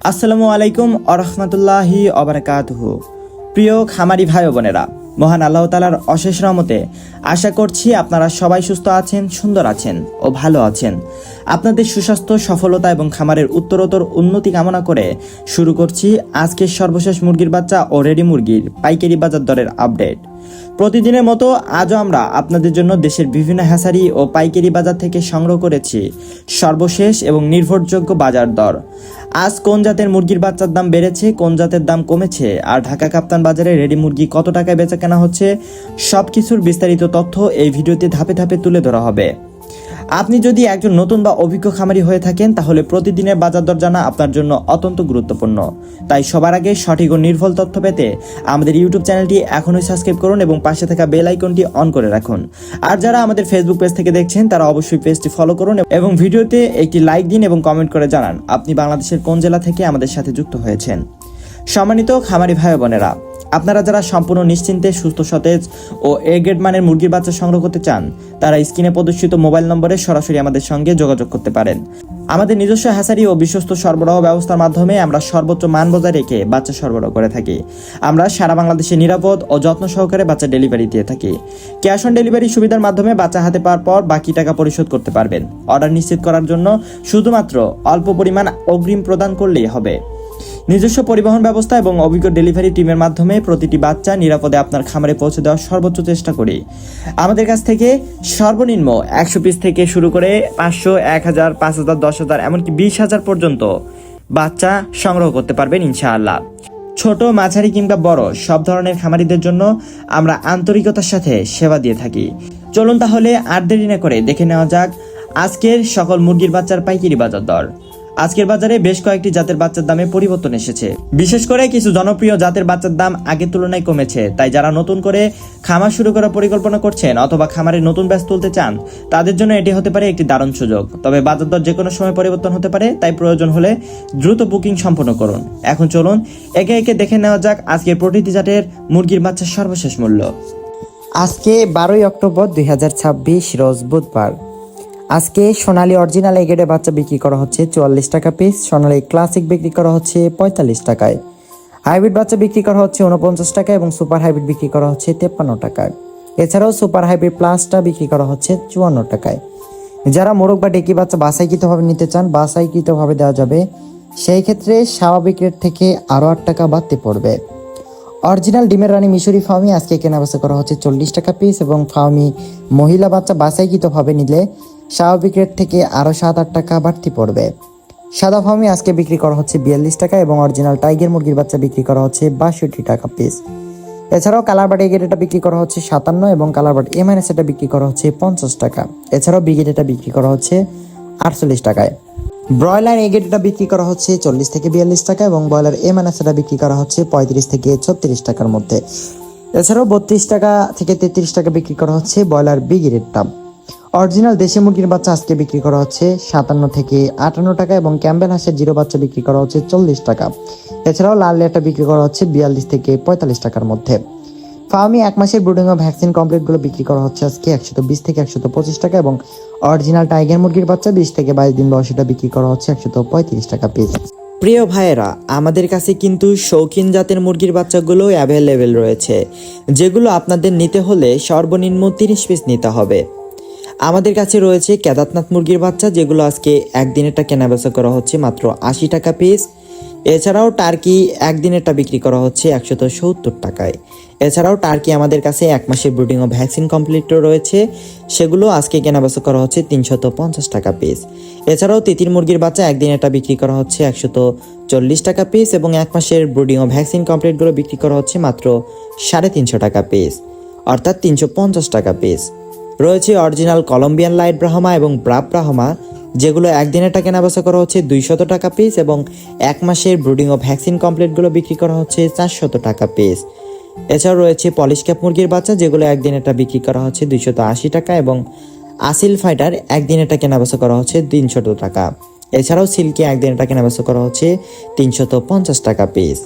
আসসালামু আলাইকুম আরহামতুল্লাহি অবরাকাতুহু। প্রিয় খামারি ভাই বোনেরা, মহান আল্লাহ তাআলার অশেষ রহমতে আশা করছি আপনারা সবাই সুস্থ আছেন, সুন্দর আছেন ও ভালো আছেন। আপনাদের সুস্বাস্থ্য, সফলতা এবং খামারের উত্তরোত্তর উন্নতি কামনা করে শুরু করছি আজকের সর্বশেষ মুরগির বাচ্চা ও রেডি মুরগির পাইকারি বাজার দরের আপডেট। প্রতিদিনের মতো আজও আমরা আপনাদের জন্য দেশের বিভিন্ন হ্যাচারি ও পাইকারি বাজার থেকে সংগ্রহ করেছি সর্বশেষ এবং নির্ভরযোগ্য বাজার দর। আজ কোন জাতের মুরগির বাচ্চার দাম বেড়েছে, কোন জাতের দাম কমেছে, আর ঢাকা কাপ্তান বাজারে রেডি মুরগি কত টাকায় বেচা কেনা হচ্ছে, সব কিছুর বিস্তারিত তথ্য এই ভিডিওতে ধাপে ধাপে তুলে ধরা হবে। আপনি যদি একজন নতুন বা অভিজ্ঞ খামারি হয়ে থাকেন তাহলে প্রতিদিনের বাজার দর জানা আপনার জন্য অত্যন্ত গুরুত্বপূর্ণ। তাই সবার আগে সঠিক ও নির্ভুল তথ্য পেতে আমাদের ইউটিউব চ্যানেলটি এখনই সাবস্ক্রাইব করুন এবং পাশে থাকা বেল আইকনটি অন করে রাখুন। আর যারা আমাদের ফেসবুক পেজ থেকে দেখছেন তারা অবশ্যই পেজটি ফলো করুন এবং ভিডিওতে একটি লাইক দিন এবং কমেন্ট করে জানান আপনি বাংলাদেশের কোন জেলা থেকে আমাদের সাথে যুক্ত হয়েছেন। সম্মানিত খামারি ভাই বোনেরা, আপনারা যারা সম্পূর্ণ নিশ্চিন্তে সুস্থ, সতেজ ও এ গ্রেড মানের মুরগির বাচ্চা সংগ্রহ করতে চান তারা স্ক্রিনে প্রদর্শিত মোবাইল নম্বরে সরাসরি আমাদের সঙ্গে যোগাযোগ করতে পারেন। আমাদের নিজস্ব হ্যাচারি ও বিশ্বস্ত সরবরাহ ব্যবস্থার মাধ্যমে আমরা সর্বোচ্চ মান বজায় রেখে বাচ্চা সরবরাহ করে থাকি। আমরা সারা বাংলাদেশে নিরাপদ ও যত্ন সহকারে বাচ্চা ডেলিভারি দিয়ে থাকি। ক্যাশ অন ডেলিভারি সুবিধার মাধ্যমে বাচ্চা হাতে পাওয়ার পর বাকি টাকা পরিশোধ করতে পারবেন। অর্ডার নিশ্চিত করার জন্য শুধুমাত্র অল্প পরিমাণ অগ্রিম প্রদান করলেই হবে। নিজস্ব পরিবহন ব্যবস্থা এবং অভিজ্ঞ ডেলিভারি টিমের মাধ্যমে প্রতিটি বাচ্চা নিরাপদে আপনার খামারে পৌঁছে দেওয়ার সর্বোচ্চ চেষ্টা করি। আমাদের কাছ থেকে সর্বনিম্ন 100 পিস থেকে শুরু করে 500, 1000, 5000, 10,000 এমনকি 20,000 পর্যন্ত বাচ্চা সংগ্রহ করতে পারবেন ইনশাআল্লাহ। ছোট, মাঝারি কিংবা বড় সব ধরনের খামারিদের জন্য আমরা আন্তরিকতার সাথে সেবা দিয়ে থাকি। চলুন তাহলে আর দেরি না করে দেখে নেওয়া যাক আজকের সকল মুরগির বাচ্চার পাইকারি বাজার দর। আজকের বাজারে বেশ কয়েকটি জাতের বাচ্চার দামে পরিবর্তন এসেছে। বিশেষ করে কিছু জনপ্রিয় জাতের বাচ্চার দাম আগের তুলনায় কমেছে। তাই যারা নতুন করে খামার শুরু করার পরিকল্পনা করছেন অথবা খামারে নতুন ব্যাচ তুলতে চান তাদের জন্য এটি হতে পারে একটি দারুণ সুযোগ। তবে বাজার দর যে কোনো সময় পরিবর্তন হতে পারে, তাই প্রয়োজন হলে দ্রুত বুকিং সম্পন্ন করুন। এখন চলুন একে একে দেখে নেওয়া যাক আজকের প্রতিটি জাতের মুরগির বাচ্চার সর্বশেষ মূল্য। আজকে 12 অক্টোবর 2026 রোজ বুধবার। আজকে সোনালী অরিজিনাল এ গ্রেডের বাচ্চা বিক্রি করা হচ্ছে 44 টাকা পিস, সোনালী ক্লাসিক বিক্রি করা হচ্ছে 45 টাকায়, হাইব্রিড বাচ্চা বিক্রি করা হচ্ছে 49 টাকা এবং সুপার হাইব্রিড বিক্রি করা হচ্ছে 53 টাকায়। এছাড়াও সুপার হাইব্রিড প্লাসটা বিক্রি করা হচ্ছে 54 টাকায়। যারা মোরগ বা ডেকি বাচ্চা বাছাইকৃতভাবে নিতে চান বাছাইকৃতভাবে দেওয়া যাবে, সেই ক্ষেত্রে স্বাভাবিক রেট থেকে আরও 8 টাকা বাড়তে পড়বে। অরিজিনাল ডিমের রানী মিশরি ফার্মি আজকে কেনাবেচা করা হচ্ছে 40 টাকা পিস এবং ফার্মি মহিলা বাচ্চা বাছাইকৃতভাবে নিলে স্বাভাবিক রেট থেকে আরও 7-8 টাকা বাড়তি পড়বে। সাদা ফার্মি আজকে বিক্রি করা হচ্ছে 42 টাকা এবং অরিজিনাল টাইগার মুরগির বাচ্চা বিক্রি করা হচ্ছে 62 টাকা পিস। এছাড়াও কালারবাট এ গ্রেডটা বিক্রি করা হচ্ছে 57 এবং কালারবাট এমএনএস এটা বিক্রি করা হচ্ছে 50 টাকা। এছাড়াও বিগেট এটা বিক্রি করা হচ্ছে 48 টাকায়। ব্রয়লার এ গ্রেডটা বিক্রি করা হচ্ছে 40 থেকে 42 টাকা এবং ব্রয়লার এমএনএস এটা বিক্রি করা হচ্ছে 35 থেকে 36 টাকার মধ্যে। এছাড়াও 32 টাকা থেকে 33 টাকা বিক্রি করা হচ্ছে ব্রয়লার বি গ্রেডটা। অরিজিনাল দেশি মুরগির বাচ্চা আজকে বিক্রি করা হচ্ছে 57 থেকে 58 টাকা এবং ক্যাম্বেল হাঁসের জিরো বাচ্চা বিক্রি করা হচ্ছে 40 টাকা। এছাড়াও লাল লেয়ারটা বিক্রি করা হচ্ছে 42 থেকে 45 টাকার মধ্যে। ফার্মি 1 মাসের ব্রুডিং ও ভ্যাকসিন কমপ্লিটগুলো বিক্রি করা হচ্ছে আজকে 120 থেকে 125 টাকা এবং অরিজিনাল টাইগার মুরগির বাচ্চা 20 থেকে 22 দিন বয়সীটা বিক্রি করা হচ্ছে 135 টাকা পিস। প্রিয় ভাইয়েরা, আমাদের কাছে কিন্তু শৌখিন জাতের মুরগির বাচ্চাগুলো অ্যাভেলেবেল রয়েছে, যেগুলো আপনাদের নিতে হলে সর্বনিম্ন 30 পিস নিতে হবে। আমাদের কাছে রয়েছে কেদারনাথ মুরগির বাচ্চা, যেগুলো আজকে একদিনেরটা কেনাবেচা করা হচ্ছে মাত্র 80 টাকা পিস। এছাড়াও টার্কি একদিনেরটা বিক্রি করা হচ্ছে 170 টাকায়। এছাড়াও টার্কি আমাদের কাছে 1 মাসের ব্রুডিং ও ভ্যাকসিন কমপ্লিট রয়েছে, সেগুলো আজকে কেনাবেচা করা হচ্ছে 350 টাকা পিস। এছাড়াও তিতির মুরগির বাচ্চা একদিনেরটা বিক্রি করা হচ্ছে 140 টাকা পিস এবং 1 মাসের ব্রুডিং ও ভ্যাকসিন কমপ্লিটগুলো বিক্রি করা হচ্ছে মাত্র 350 টাকা পিস, অর্থাৎ 350 টাকা পিস। রয়েছে অরিজিনাল কলম্বিয়ান লাইট ব্রাহ্মা এবং ব্রাভ ব্রাহ্মা, যেগুলো একদিনেরটা কেনাবেচা করা হচ্ছে 200 টাকা পিস এবং 1 মাসের ব্রুডিং ও ভ্যাকসিন কমপ্লিটগুলো বিক্রি করা হচ্ছে 400 টাকা পিস। এছাড়াও রয়েছে পলিশ ক্যাপ মুরগির বাচ্চা, যেগুলো একদিনেরটা বিক্রি করা হচ্ছে 280 টাকা এবং আসিল ফাইটার একদিনেরটা কেনাবেচা করা হচ্ছে 300 টাকা। এছাড়াও সিল্কি একদিনেরটা কেনাবেচা করা হচ্ছে 350 টাকা পিস।